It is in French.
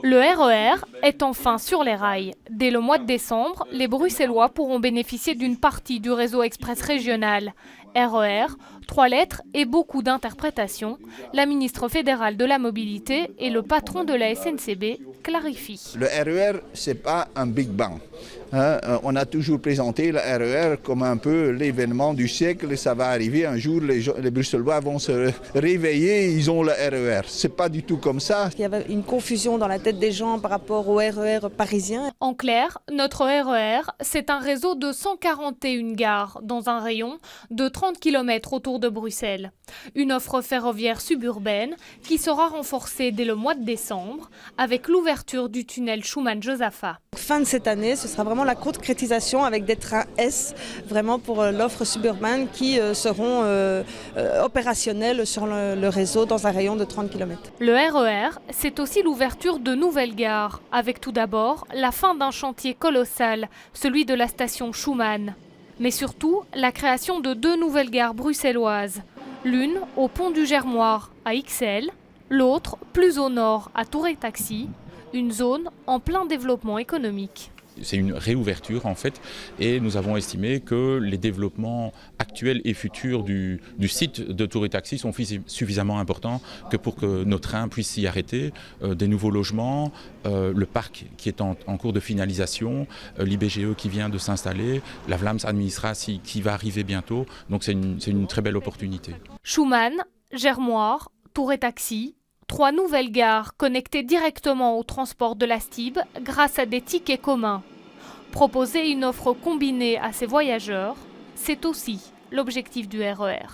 Le RER est enfin sur les rails. Dès le mois de décembre, les Bruxellois pourront bénéficier d'une partie du réseau express régional. RER, 3 lettres et beaucoup d'interprétations. La ministre fédérale de la Mobilité et le patron de la SNCB clarifient. Le RER, ce n'est pas un Big Bang. On a toujours présenté le RER comme un peu l'événement du siècle et ça va arriver un jour, les Bruxellois vont se réveiller, ils ont le RER. Ce n'est pas du tout comme ça. Il y avait une confusion dans la tête des gens par rapport au RER parisien. En clair, notre RER, c'est un réseau de 141 gares dans un rayon de 30 km autour de Bruxelles. Une offre ferroviaire suburbaine qui sera renforcée dès le mois de décembre avec l'ouverture du tunnel Schumann-Josaphat. Fin de cette année, ce sera vraiment la concrétisation avec des trains S, vraiment pour l'offre suburbaine qui seront opérationnels sur le réseau dans un rayon de 30 km. Le RER, c'est aussi l'ouverture de nouvelles gares, avec tout d'abord la fin d'un chantier colossal, celui de la station Schumann. Mais surtout, la création de 2 nouvelles gares bruxelloises. L'une au pont du Germoir à Ixelles, l'autre plus au nord à Tour-et-Taxis, une zone en plein développement économique. C'est une réouverture en fait et nous avons estimé que les développements actuels et futurs du site de Tour-et-Taxis sont suffisamment importants que pour que nos trains puissent s'y arrêter. Des nouveaux logements, le parc qui est en cours de finalisation, l'IBGE qui vient de s'installer, la Vlaams Administratie qui va arriver bientôt, donc c'est une très belle opportunité. Schumann, Germoir, Tour-et-Taxis. 3 nouvelles gares connectées directement au transport de la STIB grâce à des tickets communs. Proposer une offre combinée à ces voyageurs, c'est aussi l'objectif du RER.